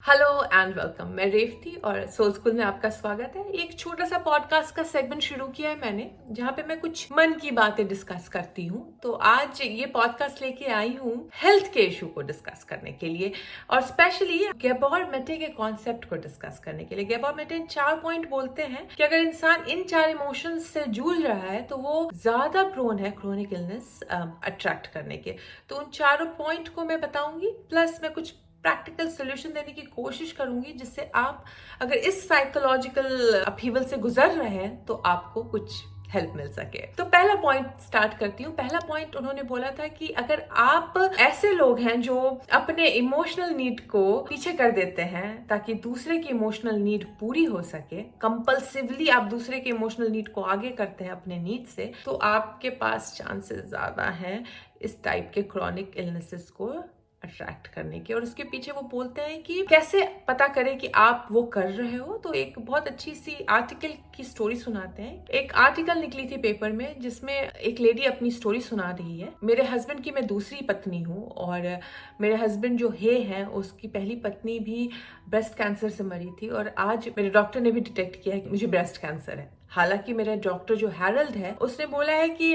Hello and welcome. मैं रेवती और soul school में आपका स्वागत है। एक छोटा सा पॉडकास्ट का सेगमेंट शुरू किया है मैंने, जहाँ पे मैं कुछ मन की बातें डिस्कस करती हूँ। तो आज ये पॉडकास्ट लेके आई हूँ हेल्थ के इशू को डिस्कस करने के लिए, और स्पेशली गेबोर मेटे के कॉन्सेप्ट को डिस्कस करने के लिए। गेबोर मेटे 4 पॉइंट बोलते हैं कि अगर इंसान इन 4 इमोशंस से जूझ रहा है तो वो ज्यादा प्रोन है क्रोनिक इलनेस अट्रैक्ट करने के। तो उन 4 पॉइंट को मैं बताऊंगी, प्लस मैं कुछ प्रैक्टिकल सोल्यूशन देने की कोशिश करूंगी, जिससे आप अगर इस साइकोलॉजिकल अपहीवल से गुजर रहे हैं तो आपको कुछ हेल्प मिल सके। तो पहला पॉइंट स्टार्ट करती हूँ। पहला पॉइंट उन्होंने बोला था कि अगर आप ऐसे लोग हैं जो अपने इमोशनल नीड को पीछे कर देते हैं ताकि दूसरे की इमोशनल नीड पूरी हो सके, कंपल्सिवली आप दूसरे के इमोशनल नीड को आगे करते हैं अपने नीड से, तो आपके पास चांसेस ज्यादा हैं इस टाइप के क्रॉनिक इलनेसेस को अट्रैक्ट करने के। और उसके पीछे वो बोलते हैं कि कैसे पता करें कि आप वो कर रहे हो। तो एक बहुत अच्छी सी आर्टिकल की स्टोरी सुनाते हैं। एक आर्टिकल निकली थी पेपर में जिसमें एक लेडी अपनी स्टोरी सुना रही है। मेरे हस्बैंड की मैं दूसरी पत्नी हूँ, और मेरे हस्बैंड जो है उसकी पहली पत्नी भी ब्रेस्ट कैंसर से मरी थी, और आज मेरे डॉक्टर ने भी डिटेक्ट किया है कि मुझे ब्रेस्ट कैंसर है। हालांकि मेरा डॉक्टर जो हैरल्ड है उसने बोला है कि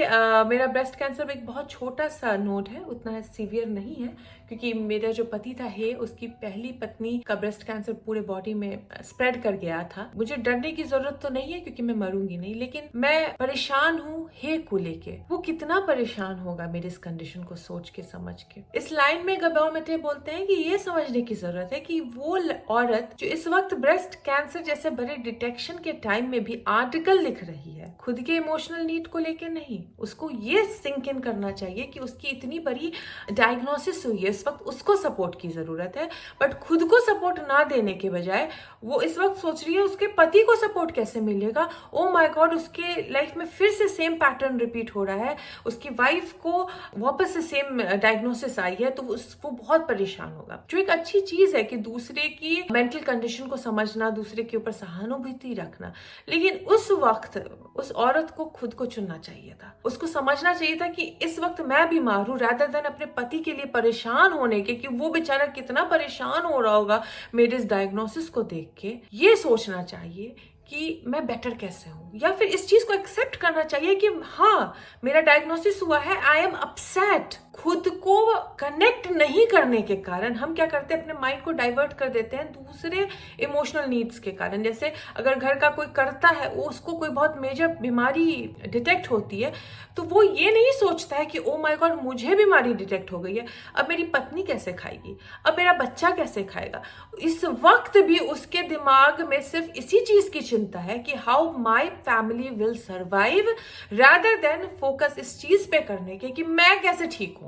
मेरा ब्रेस्ट कैंसर एक बहुत छोटा सा नोड है, उतना सीवियर नहीं है, क्योंकि मेरा जो पति था उसकी पहली पत्नी का ब्रेस्ट कैंसर पूरे बॉडी में स्प्रेड कर गया था। मुझे डरने की जरूरत तो नहीं है क्योंकि मैं मरूंगी नहीं, लेकिन मैं परेशान हूँ को लेके। वो कितना परेशान होगा मेरी इस कंडीशन को सोच के समझ के। इस लाइन में गेबोर मेटे बोलते हैं कि ये समझने की जरूरत है कि वो औरत जो इस वक्त ब्रेस्ट कैंसर जैसे बड़े डिटेक्शन के टाइम में भी आर्टिकल लिख रही है, खुद के इमोशनल नीड को लेके नहीं, उसको ये सिंक इन करना चाहिए कि उसकी इतनी बड़ी डायग्नोसिस हुई है, इस वक्त उसको सपोर्ट की जरूरत है। बट खुद को सपोर्ट ना देने के बजाय वो इस वक्त सोच रही है उसके पति को सपोर्ट कैसे मिलेगा। ओ माय गॉड, उसके लाइफ में फिर से सेम पैटर्न रिपीट हो रहा है, उसकी वाइफ को वापस से सेम डायग्नोसिस आई है, तो वो बहुत परेशान होगा। जो एक अच्छी चीज है कि दूसरे की मेंटल कंडीशन को समझना, दूसरे के ऊपर सहानुभूति रखना, लेकिन उस वक्त उस औरत को खुद को चुनना चाहिए था। उसको समझना चाहिए था कि इस वक्त मैं बीमार हूं, रादर देन अपने पति के लिए परेशान होने के कि वो बेचारा कितना परेशान हो रहा होगा मेरे इस डायग्नोसिस को देख के। ये सोचना चाहिए कि मैं बेटर कैसे हूं, या फिर इस चीज को एक्सेप्ट करना चाहिए कि हाँ मेरा डायग्नोसिस हुआ है, आई एम अपसेट। खुद को कनेक्ट नहीं करने के कारण हम क्या करते हैं, अपने माइंड को डाइवर्ट कर देते हैं दूसरे इमोशनल नीड्स के कारण। जैसे अगर घर का कोई करता है, उसको कोई बहुत मेजर बीमारी डिटेक्ट होती है, तो वो ये नहीं सोचता है कि ओ माय गॉड मुझे बीमारी डिटेक्ट हो गई है, अब मेरी पत्नी कैसे खाएगी, अब मेरा बच्चा कैसे खाएगा। इस वक्त भी उसके दिमाग में सिर्फ इसी चीज की चिंता है कि how my family will survive, rather than focus इस चीज पे करने के कि मैं कैसे ठीक हूं।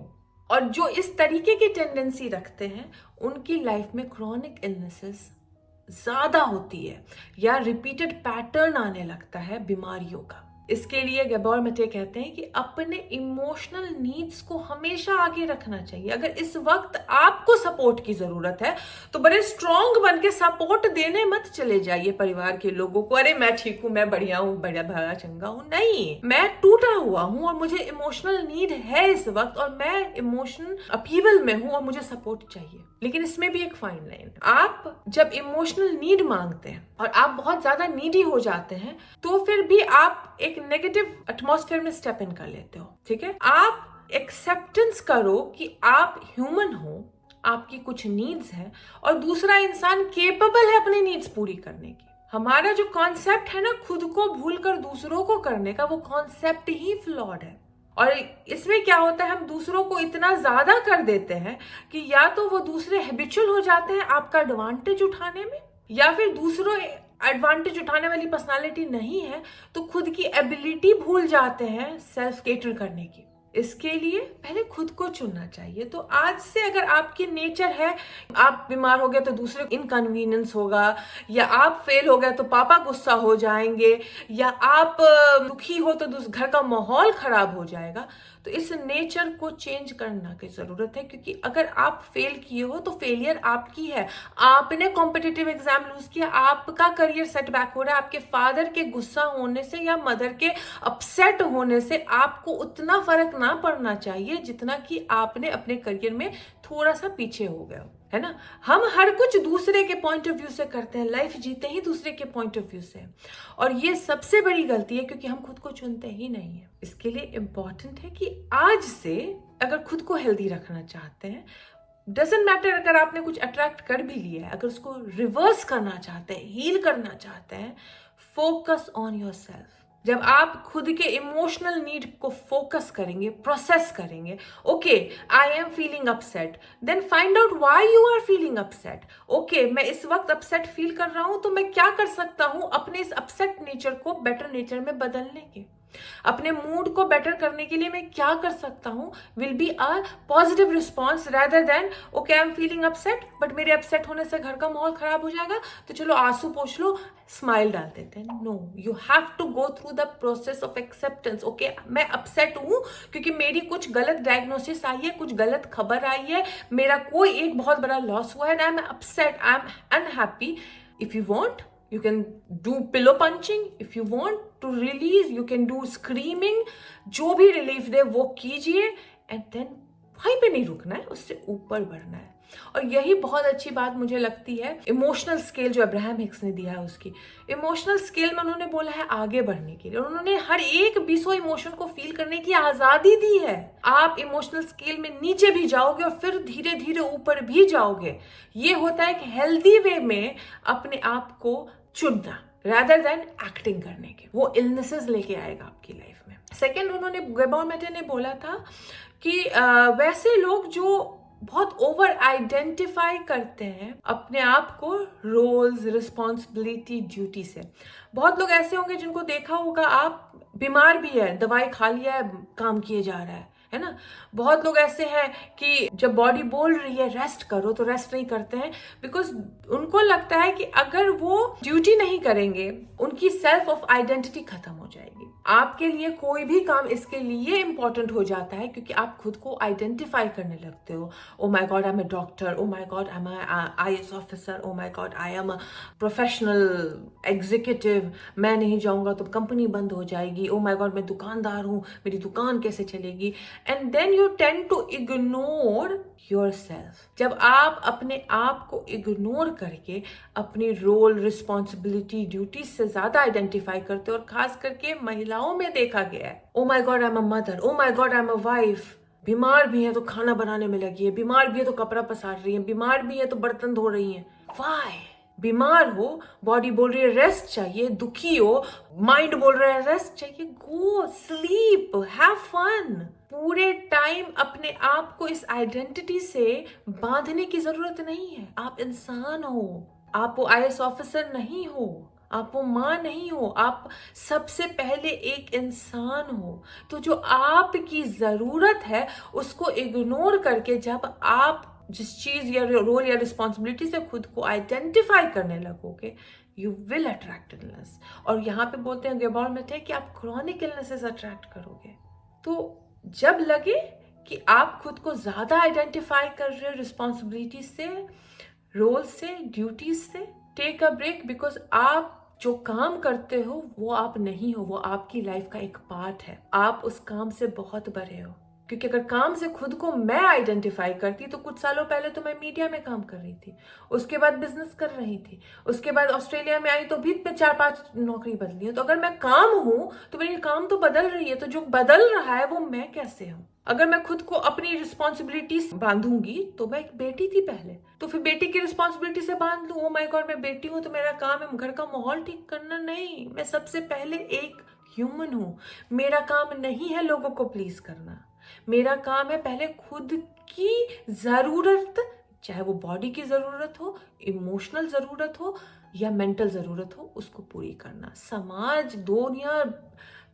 और जो इस तरीके की टेंडेंसी रखते हैं उनकी लाइफ में क्रॉनिक इलनेसेस ज्यादा होती है, या रिपीटेड पैटर्न आने लगता है बीमारियों का। इसके लिए गेबोर मेटे कहते हैं कि अपने इमोशनल नीड्स को हमेशा आगे रखना चाहिए। अगर इस वक्त आपको सपोर्ट की जरूरत है तो बड़े स्ट्रॉन्ग बन के सपोर्ट देने मत चले जाइए परिवार के लोगों को, अरे मैं ठीक हूं, मैं बढ़िया हूं, बड़ा भला चंगा हूं। नहीं, मैं टूटा हुआ हूं और मुझे इमोशनल नीड है इस वक्त, और मैं इमोशन अपहीवल में हूं और मुझे सपोर्ट चाहिए। लेकिन इसमें भी एक फाइन लाइन, आप जब इमोशनल नीड मांगते हैं और आप बहुत ज्यादा नीडी हो जाते हैं, तो फिर भी आप एक नेगेटिव एटमॉस्फेयर में स्टेप इन कर लेते हो। ठीक है, आप एक्सेप्टेंस करो कि आप ह्यूमन हो, आपकी कुछ नीड्स हैं, और दूसरा इंसान केपेबल है अपनी नीड्स पूरी करने की। हमारा जो कॉन्सेप्ट है ना खुद को भूलकर दूसरों को करने का, वो कॉन्सेप्ट ही फ्लॉड है। और इसमें क्या होता है, हम दूसरों को इतना ज्यादा कर देते हैं कि या तो वो दूसरे हैबिचुअल हो जाते हैं आपका एडवांटेज उठाने में, या फिर दूसरों एडवांटेज उठाने वाली पर्सनालिटी नहीं है तो खुद की एबिलिटी भूल जाते हैं सेल्फ केटर करने की। इसके लिए पहले खुद को चुनना चाहिए। तो आज से अगर आपकी नेचर है, आप बीमार हो गए तो दूसरे को इनकन्वीनियंस होगा, या आप फेल हो गए तो पापा गुस्सा हो जाएंगे, या आप दुखी हो तो घर का माहौल खराब हो जाएगा, तो इस नेचर को चेंज करना की जरूरत है। क्योंकि अगर आप फेल किए हो तो फेलियर आपकी है, आपने कॉम्पिटिटिव एग्जाम लूज किया, आपका करियर सेटबैक हो रहा है। आपके फादर के गुस्सा होने से या मदर के अपसेट होने से आपको उतना फर्क ना पड़ना चाहिए जितना कि आपने अपने करियर में थोड़ा सा पीछे हो गए हो। है ना। हम हर कुछ दूसरे के पॉइंट ऑफ व्यू से करते हैं, लाइफ जीते ही दूसरे के पॉइंट ऑफ व्यू से, और ये सबसे बड़ी गलती है क्योंकि हम खुद को चुनते ही नहीं है। इसके लिए इम्पॉर्टेंट है कि आज से अगर खुद को हेल्दी रखना चाहते हैं, डजेंट मैटर अगर आपने कुछ अट्रैक्ट कर भी लिया है, अगर उसको रिवर्स करना चाहते हैं, हील करना चाहते हैं, फोकस ऑन योर सेल्फ। जब आप खुद के इमोशनल नीड को फोकस करेंगे, प्रोसेस करेंगे, okay I am feeling upset, then find out why you are feeling upset. Okay मैं इस वक्त अपसेट फील कर रहा हूं, तो मैं क्या कर सकता हूं अपने इस अपसेट नेचर को बेटर नेचर में बदलने के, अपने मूड को बेटर करने के लिए मैं क्या कर सकता हूं, will be a positive response rather than okay I am feeling upset, but मेरे अपसेट होने से घर का माहौल खराब हो जाएगा तो चलो आंसू पोंछ लो, स्माइल डाल देते हैं। No, you have to go through the process of acceptance. Okay मैं अपसेट हूं क्योंकि मेरी कुछ गलत डायग्नोसिस आई है, कुछ गलत खबर आई है, मेरा कोई एक बहुत बड़ा लॉस हुआ है, I am upset, I am unhappy. If you want you can do pillow punching, if you want to release you can do screaming, जो भी रिलीफ दे वो कीजिए, एंड देन वहीं पे नहीं रुकना है, उससे ऊपर बढ़ना है। और यही बहुत अच्छी बात मुझे लगती है इमोशनल स्केल जो अब्राहम हिक्स ने दिया है, उसकी इमोशनल स्केल में उन्होंने बोला है आगे बढ़ने के लिए, और उन्होंने हर एक 20 इमोशन को फील करने की आजादी दी है। आप इमोशनल स्केल में नीचे भी जाओगे और फिर धीरे धीरे ऊपर भी जाओगे। ये होता है कि हेल्दी वे में अपने आप को चुनना rather than एक्टिंग करने के, वो इलनेसेस लेके आएगा आपकी लाइफ में। सेकेंड, उन्होंने गैबोर मेटे ने बोला था कि वैसे लोग जो बहुत ओवर आइडेंटिफाई करते हैं अपने आप को रोल्स, रिस्पॉन्सिबिलिटी, ड्यूटी से। बहुत लोग ऐसे होंगे जिनको देखा होगा, आप बीमार भी है, दवाई खा लिया है, काम किए जा रहा है ना। बहुत लोग ऐसे हैं कि जब बॉडी बोल रही है रेस्ट करो तो रेस्ट नहीं करते हैं, बिकॉज उनको लगता है कि अगर वो ड्यूटी नहीं करेंगे उनकी सेल्फ ऑफ आइडेंटिटी खत्म हो जाएगी। आपके लिए कोई भी काम इसके लिए इंपॉर्टेंट हो जाता है क्योंकि आप खुद को आइडेंटिफाई करने लगते हो। Oh my God I am a doctor, oh my God I am IAS officer, oh my God I am a professional executive, मैं नहीं जाऊंगा तो कंपनी बंद हो जाएगी, ओ माय गॉड मैं दुकानदार हूं, मेरी दुकान कैसे चलेगी, and then you tend to ignore yourself. जब आप अपने आप को इग्नोर करके अपनी रोल, रिस्पॉन्सिबिलिटी, ड्यूटी से ज्यादा आइडेंटिफाई करते हो, और खास करके महिलाओं में देखा गया है, oh my God I am a mother, oh my God I am a wife, बीमार भी है तो खाना बनाने में लगी है, बीमार भी है तो कपड़ा पसार रही है, बीमार भी है तो बर्तन धो रही है। व्हाई? बीमार हो, बॉडी बोल रही है रेस्ट चाहिए, दुखी हो, माइंड बोल रहा है रेस्ट चाहिए, गो स्लीप, हैव फन। पूरे टाइम अपने आप को इस आइडेंटिटी से बांधने की जरूरत नहीं है। आप इंसान हो, आप वो IAS ऑफिसर नहीं हो, आप वो माँ नहीं हो, आप सबसे पहले एक इंसान हो। तो जो आपकी जरूरत है उसको इग्नोर करके जब आप जिस चीज या रोल या रिस्पॉन्सिबिलिटी से खुद को आइडेंटिफाई करने लगोगे, यू विल अट्रैक्ट इलनेस। और यहाँ पे बोलते हैं गैबोर मेटे कि आप क्रॉनिक इलनेसेस अट्रैक्ट करोगे। तो जब लगे कि आप खुद को ज्यादा आइडेंटिफाई कर रहे हो रिस्पॉन्सिबिलिटी से, रोल से, ड्यूटीज से, टेक अ ब्रेक, बिकॉज आप जो काम करते हो वो आप नहीं हो, वो आपकी लाइफ का एक पार्ट है। आप उस काम से बहुत बड़े हो। क्योंकि अगर काम से खुद को मैं आइडेंटिफाई करती तो कुछ सालों पहले तो मैं मीडिया में काम कर रही थी, उसके बाद बिजनेस कर रही थी, उसके बाद ऑस्ट्रेलिया में आई तो भी 4-5 नौकरी बदली है। तो अगर मैं काम हूं तो मेरी काम तो बदल रही है, तो जो बदल रहा है वो मैं कैसे हूं। अगर मैं खुद को अपनी रिस्पॉन्सिबिलिटी बांधूंगी तो मैं एक बेटी थी पहले, तो फिर बेटी की रिस्पॉन्सिबिलिटी से बांध लूं, ओ माय गॉड मैं बेटी हूं तो मेरा काम है घर का माहौल ठीक करना। नहीं, मैं सबसे पहले एक ह्यूमन हूं। मेरा काम नहीं है लोगों को प्लीज करना, मेरा काम है पहले खुद की जरूरत, चाहे वो बॉडी की जरूरत हो, इमोशनल जरूरत हो या मेंटल जरूरत हो, उसको पूरी करना। समाज, दुनिया,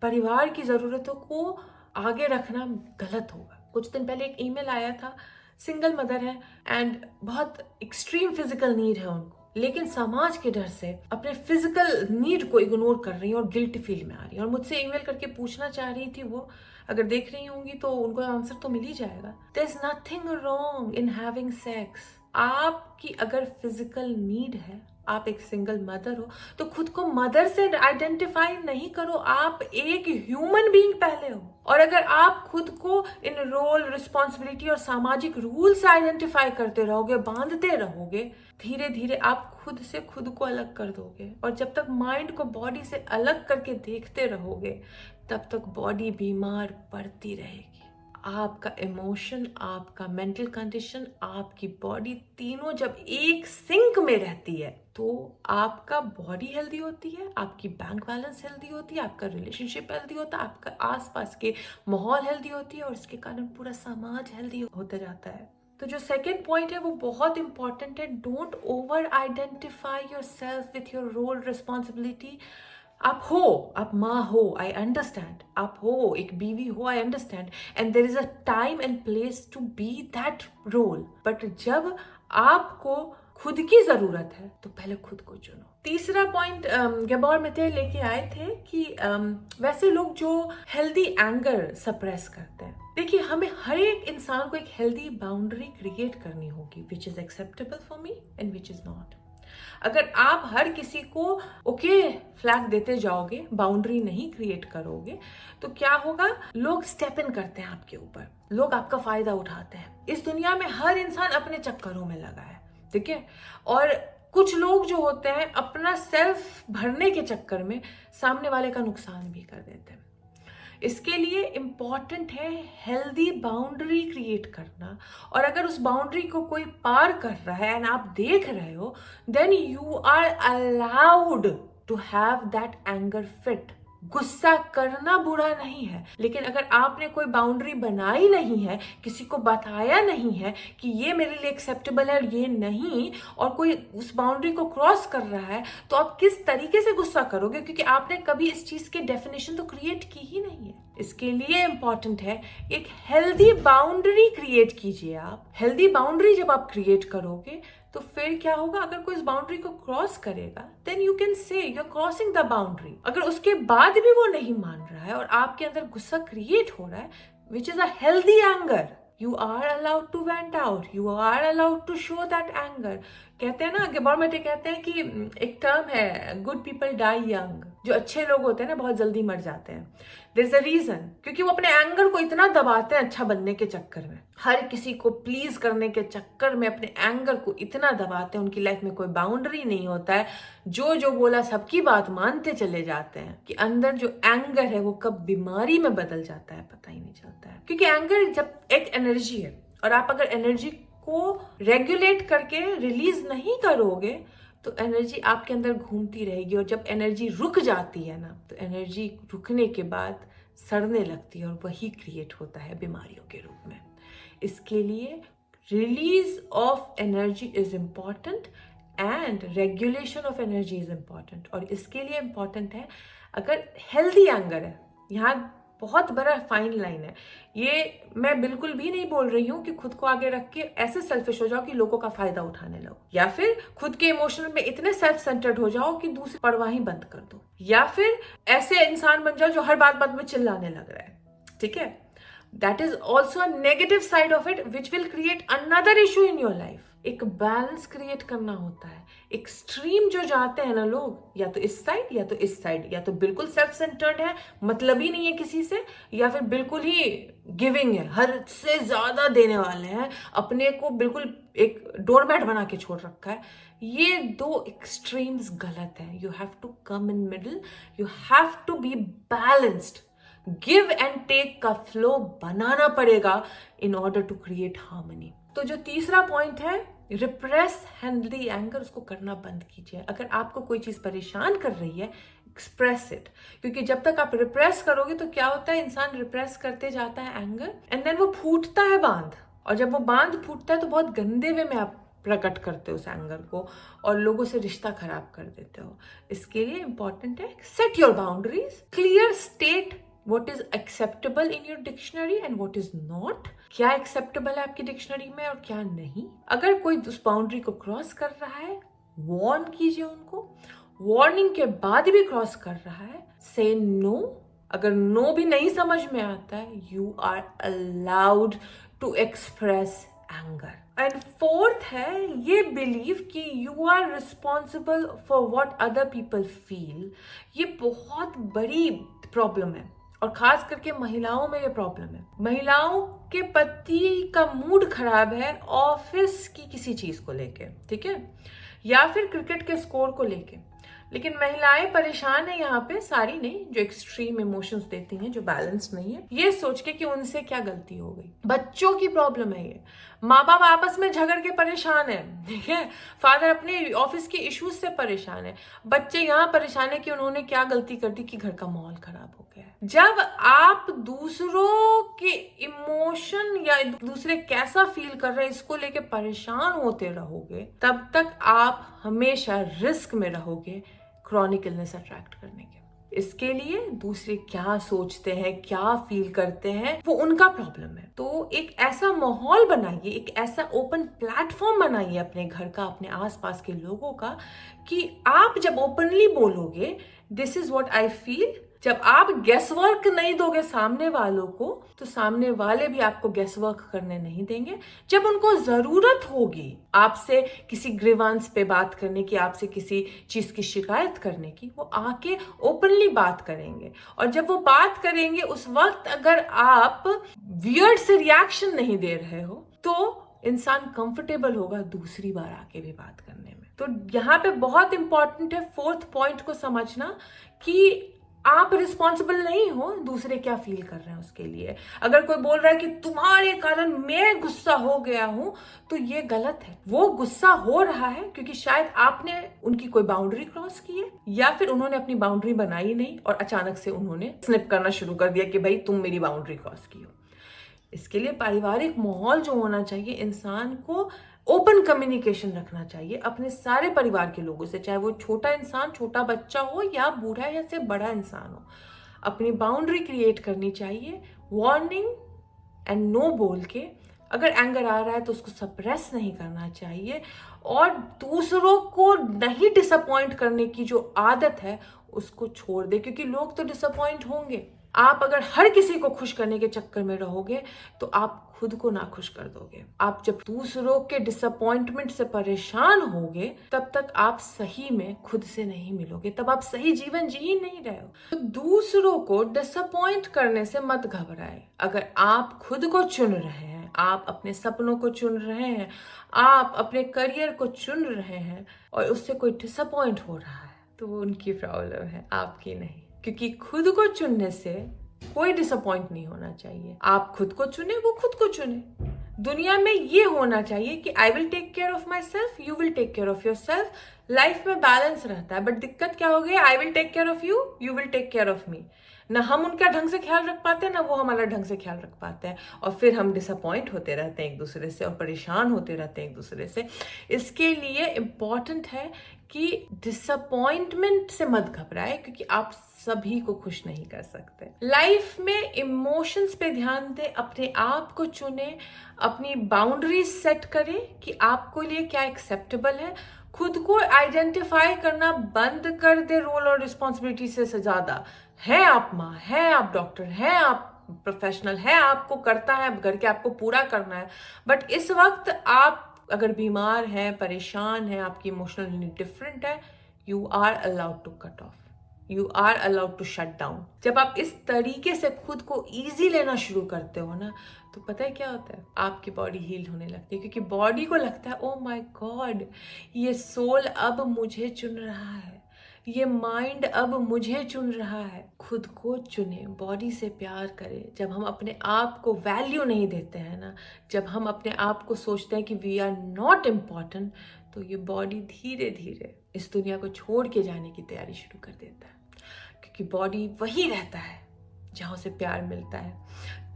परिवार की जरूरतों को आगे रखना गलत होगा। कुछ दिन पहले एक ईमेल आया था, सिंगल मदर है एंड बहुत एक्सट्रीम फिजिकल नीड है उनको, लेकिन समाज के डर से अपने फिजिकल नीड को इग्नोर कर रही है और गिल्ट फील में आ रही है, और मुझसे ईमेल करके पूछना चाह रही थी, वो अगर देख रही होंगी तो उनको आंसर तो मिल ही जाएगा। There is nothing wrong in having sex. आपकी अगर फिजिकल नीड है आप एक सिंगल मदर हो, तो खुद को मदर से आइडेंटिफाई नहीं करो, आप एक ह्यूमन बीइंग पहले हो। और अगर आप खुद को इन रोल, रिस्पॉन्सिबिलिटी और सामाजिक रूल से आइडेंटिफाई करते रहोगे, बांधते रहोगे, धीरे धीरे आप खुद से खुद को अलग कर दोगे। और जब तक माइंड को बॉडी से अलग करके देखते रहोगे, तब तक बॉडी बीमार पड़ती रहेगी। आपका इमोशन, आपका मेंटल कंडीशन, आपकी बॉडी, तीनों जब एक सिंक में रहती है तो आपका बॉडी हेल्दी होती है, आपकी बैंक बैलेंस हेल्दी होती है, आपका रिलेशनशिप हेल्दी होता है, आपका आसपास के माहौल हेल्दी होती है और इसके कारण पूरा समाज हेल्दी होता जाता है। तो जो सेकेंड पॉइंट है वो बहुत इंपॉर्टेंट है। Don't over identify yourself with your role, responsibility. आप हो, आप माँ हो, आई अंडरस्टैंड, आप हो, एक बीवी हो, I understand, and there is a time and place to be that role. But जब आपको खुद की जरूरत है तो पहले खुद को चुनो। तीसरा पॉइंट गैबोर मेटे लेके आए थे कि वैसे लोग जो हेल्दी एंगर सप्रेस करते हैं, देखिए हमें हर एक इंसान को एक हेल्दी बाउंड्री क्रिएट करनी होगी, which is acceptable for me and which is not. अगर आप हर किसी को ओके फ्लैग देते जाओगे, बाउंड्री नहीं क्रिएट करोगे, तो क्या होगा, लोग स्टेप इन करते हैं आपके ऊपर, लोग आपका फायदा उठाते हैं। इस दुनिया में हर इंसान अपने चक्करों में लगा है, ठीक है। और कुछ लोग जो होते हैं अपना सेल्फ भरने के चक्कर में सामने वाले का नुकसान भी कर देते हैं। इसके लिए इम्पॉर्टेंट है हेल्दी बाउंड्री क्रिएट करना। और अगर उस बाउंड्री को कोई पार कर रहा है एंड आप देख रहे हो, then you are allowed to have that anger fit. गुस्सा करना बुरा नहीं है, लेकिन अगर आपने कोई बाउंड्री बनाई नहीं है, किसी को बताया नहीं है कि ये मेरे लिए एक्सेप्टेबल है और ये नहीं, और कोई उस बाउंड्री को क्रॉस कर रहा है, तो आप किस तरीके से गुस्सा करोगे, क्योंकि आपने कभी इस चीज की डेफिनेशन तो क्रिएट की ही नहीं है। इसके लिए इंपॉर्टेंट है एक हेल्दी बाउंड्री क्रिएट कीजिए। आप हेल्दी बाउंड्री जब आप क्रिएट करोगे तो फिर क्या होगा, अगर कोई इस बाउंड्री को क्रॉस करेगा, then you can say you are crossing the boundary. अगर उसके बाद भी वो नहीं मान रहा है और आपके अंदर गुस्सा क्रिएट हो रहा है, which is a healthy anger, you are allowed to vent out, you are allowed to show that anger. कहते हैं ना, गैबोर मेटे कहते हैं कि एक टर्म है, गुड पीपल डाई यंग। जो अच्छे लोग होते हैं ना, बहुत जल्दी मर जाते हैं। देयर इज अ रीजन, क्योंकि वो अपने एंगर को इतना दबाते हैं अच्छा बनने के चक्कर में, हर किसी को प्लीज करने के चक्कर में अपने एंगर को इतना दबाते हैं, उनकी लाइफ में कोई बाउंड्री नहीं होता है, जो बोला सबकी बात मानते चले जाते हैं, कि अंदर जो एंगर है वो कब बीमारी में बदल जाता है पता ही नहीं चलता है। क्योंकि एंगर जब एक एनर्जी है, और आप अगर एनर्जी को रेगुलेट करके रिलीज नहीं करोगे तो एनर्जी आपके अंदर घूमती रहेगी, और जब एनर्जी रुक जाती है ना, तो एनर्जी रुकने के बाद सड़ने लगती है और वही क्रिएट होता है बीमारियों के रूप में। इसके लिए release of energy is important and regulation of energy is important. और इसके लिए इम्पॉर्टेंट है, अगर हेल्दी एंगर है, यहाँ बहुत बड़ा फाइन लाइन है, ये मैं बिल्कुल भी नहीं बोल रही हूँ कि खुद को आगे रख के ऐसे सेल्फिश हो जाओ कि लोगों का फायदा उठाने लगो, या फिर खुद के इमोशनल में इतने सेल्फ सेंटर्ड हो जाओ कि दूसरी परवाही बंद कर दो, या फिर ऐसे इंसान बन जाओ जो हर बात में चिल्लाने लग रहा है, ठीक है। That is also a negative side of it which will create another issue in your life. एक बैलेंस क्रिएट करना होता है। एक्सट्रीम जो जाते हैं ना लोग, या तो इस साइड या तो इस साइड, या तो बिल्कुल सेल्फ सेंटर्ड है, मतलब ही नहीं है किसी से, या फिर बिल्कुल ही गिविंग है, हर से ज्यादा देने वाले हैं, अपने को बिल्कुल एक डोरमैट बना के छोड़ रखा है। ये दो एक्सट्रीम्स गलत है। You have to come in middle, you have to be balanced. Give and take का फ्लो बनाना पड़ेगा in order to create harmony. तो जो तीसरा पॉइंट है, रिप्रेस हेल्दी एंगर, उसको करना बंद कीजिए। अगर आपको कोई चीज परेशान कर रही है, एक्सप्रेस इट, क्योंकि जब तक आप रिप्रेस करोगे तो क्या होता है, इंसान रिप्रेस करते जाता है एंगर, एंड देन वो फूटता है बांध, और जब वो बांध फूटता है तो बहुत गंदे वे में आप प्रकट करते हो उस एंगर को और लोगों से रिश्ता खराब कर देते हो। इसके लिए इंपॉर्टेंट है, set your boundaries, clear state what is acceptable in your dictionary and what is not। क्या acceptable है आपकी डिक्शनरी में और क्या नहीं। अगर कोई उस बाउंड्री को क्रॉस कर रहा है, वार्न कीजिए उनको। वार्निंग के बाद भी क्रॉस कर रहा है, से नो। अगर नो भी नहीं समझ में आता है, you are allowed to express anger. And fourth है ये बिलीव कि you are responsible for what other people feel. ये बहुत बड़ी प्रॉब्लम है और खास करके महिलाओं में ये प्रॉब्लम है। महिलाओं के पति का मूड खराब है ऑफिस की किसी चीज को लेके, ठीक है, या फिर क्रिकेट के स्कोर को लेके, लेकिन महिलाएं परेशान है यहाँ पे, सारी नहीं, जो एक्सट्रीम इमोशंस देती हैं, जो बैलेंस नहीं है, ये सोच के कि उनसे क्या गलती हो गई। बच्चों की प्रॉब्लम है ये, माँ बाप आपस में झगड़ के परेशान है, ठीक है, फादर अपने ऑफिस के इश्यूज से परेशान है, बच्चे यहाँ परेशान है कि उन्होंने क्या गलती कर दी कि घर का माहौल खराब हो गया है। जब आप दूसरों के इमोशन या दूसरे कैसा फील कर रहे हैं इसको लेके परेशान होते रहोगे, तब तक आप हमेशा रिस्क में रहोगे क्रॉनिक इलनेस अट्रैक्ट करने के। इसके लिए दूसरे क्या सोचते हैं, क्या फील करते हैं, वो उनका प्रॉब्लम है। तो एक ऐसा माहौल बनाइए, एक ऐसा ओपन प्लेटफॉर्म बनाइए अपने घर का, अपने आसपास के लोगों का, कि आप जब ओपनली बोलोगे this is what I feel, जब आप गेस वर्क नहीं दोगे सामने वालों को, तो सामने वाले भी आपको गेस वर्क करने नहीं देंगे। जब उनको जरूरत होगी आपसे किसी ग्रीवांस पे बात करने की, आपसे किसी चीज की शिकायत करने की, वो आके ओपनली बात करेंगे। और जब वो बात करेंगे उस वक्त अगर आप वियर्ड से रिएक्शन नहीं दे रहे हो, तो इंसान कंफर्टेबल होगा दूसरी बार आके भी बात करने में। तो यहाँ पे बहुत इंपॉर्टेंट है फोर्थ पॉइंट को समझना कि आप रिस्पॉन्सिबल नहीं हो दूसरे क्या फील कर रहे हैं उसके लिए। अगर कोई बोल रहा है कि तुम्हारे कारण मैं गुस्सा हो गया हूं, तो ये गलत है। वो गुस्सा हो रहा है क्योंकि शायद आपने उनकी कोई बाउंड्री क्रॉस की है, या फिर उन्होंने अपनी बाउंड्री बनाई नहीं और अचानक से उन्होंने स्लिप करना शुरू कर दिया कि भाई तुम मेरी बाउंड्री क्रॉस की हो। इसके लिए पारिवारिक माहौल जो होना चाहिए, इंसान को ओपन कम्युनिकेशन रखना चाहिए अपने सारे परिवार के लोगों से, चाहे वो छोटा इंसान, छोटा बच्चा हो या बूढ़ा या से बड़ा इंसान हो। अपनी बाउंड्री क्रिएट करनी चाहिए, वार्निंग एंड नो बोल के। अगर एंगर आ रहा है तो उसको सप्रेस नहीं करना चाहिए, और दूसरों को नहीं डिसअपॉइंट करने की जो आदत है उसको छोड़ दे, क्योंकि लोग तो डिसअपॉइंट होंगे। आप अगर हर किसी को खुश करने के चक्कर में रहोगे तो आप खुद को ना खुश कर दोगे। आप जब दूसरों के डिसअपॉइंटमेंट से परेशान होगे, तब तक आप सही में खुद से नहीं मिलोगे, तब आप सही जीवन जी नहीं रहे हो। तो दूसरों को डिसअपॉइंट करने से मत घबराए। अगर आप खुद को चुन रहे हैं, आप अपने सपनों को चुन रहे हैं, आप अपने करियर को चुन रहे हैं, और उससे कोई डिसअपॉइंट हो रहा है, तो वो उनकी प्रॉब्लम है, आपकी नहीं। क्योंकि खुद को चुनने से कोई डिसअपॉइंट नहीं होना चाहिए। आप खुद को चुने, वो खुद को चुने। दुनिया में ये होना चाहिए कि I will take care of myself, you will take care of yourself. Life में बैलेंस रहता है, बट दिक्कत क्या हो गई, I will take care of you, you will take care of me. ना हम उनका ढंग से ख्याल रख पाते हैं, ना वो हमारा ढंग से ख्याल रख पाते हैं, और फिर हम डिसअपॉइंट होते रहते हैं एक दूसरे से और परेशान होते रहते हैं एक दूसरे से। इसके लिए इम्पॉर्टेंट है कि डिसअपॉइंटमेंट से मत घबराए, क्योंकि आप सभी को खुश नहीं कर सकते। लाइफ में इमोशंस पे ध्यान दें, अपने आप को चुने, अपनी बाउंड्रीज सेट करें कि आपको लिए क्या एक्सेप्टेबल है। खुद को आइडेंटिफाई करना बंद कर दे रोल और रिस्पॉन्सिबिलिटी से ज्यादा। है आप माँ, है आप डॉक्टर, है आप प्रोफेशनल, है आपको करता है घर के आपको पूरा करना है, बट इस वक्त आप अगर बीमार हैं, परेशान हैं, आपकी इमोशनल नीड डिफरेंट है, you are allowed to cut off, you are allowed to shut down. जब आप इस तरीके से खुद को इजी लेना शुरू करते हो ना, तो पता है क्या होता है, आपकी बॉडी हील होने लगती है, क्योंकि बॉडी को लगता है ओ माय गॉड, ये सोल अब मुझे चुन रहा है, ये माइंड अब मुझे चुन रहा है। खुद को चुने, बॉडी से प्यार करें। जब हम अपने आप को वैल्यू नहीं देते हैं ना, जब हम अपने आप को सोचते हैं कि वी आर नॉट इम्पॉर्टेंट, तो ये बॉडी धीरे धीरे इस दुनिया को छोड़ के जाने की तैयारी शुरू कर देता है, क्योंकि बॉडी वही रहता है जहाँ उसे प्यार मिलता है।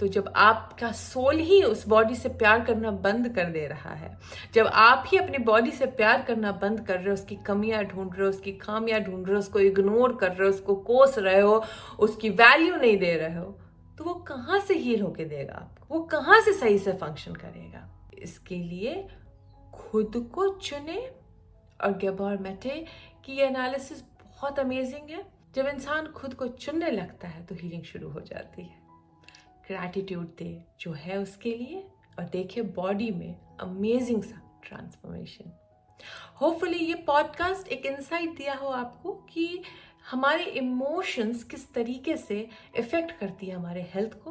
तो जब आपका सोल ही उस बॉडी से प्यार करना बंद कर दे रहा है, जब आप ही अपनी बॉडी से प्यार करना बंद कर रहे हो, उसकी कमियां ढूंढ रहे हो, उसकी खामियां ढूंढ रहे हो, उसको इग्नोर कर रहे हो, उसको कोस रहे हो, उसकी वैल्यू नहीं दे रहे हो, तो वो कहाँ से हील होके देगा आपको, वो कहाँ से सही से फंक्शन करेगा। इसके लिए खुद को चुने। और गैबोर मेटे की एनालिसिस बहुत अमेजिंग है। जब इंसान खुद को चुनने लगता है तो हीलिंग शुरू हो जाती है। ग्रैटिट्यूड दे जो है उसके लिए, और देखें बॉडी में अमेजिंग सा ट्रांसफॉर्मेशन। होपफुली ये पॉडकास्ट एक इंसाइट दिया हो आपको कि हमारे इमोशंस किस तरीके से इफ़ेक्ट करती है हमारे हेल्थ को।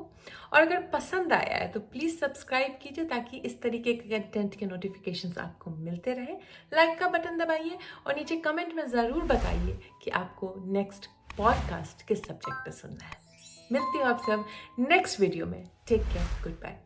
और अगर पसंद आया है तो प्लीज़ सब्सक्राइब कीजिए ताकि इस तरीके के कंटेंट के नोटिफिकेशंस आपको मिलते रहे। लाइक का बटन दबाइए और नीचे कमेंट में ज़रूर बताइए कि आपको नेक्स्ट पॉडकास्ट किस सब्जेक्ट पे सुनना है। मिलती हूँ आप सब नेक्स्ट वीडियो में। Take care, good bye.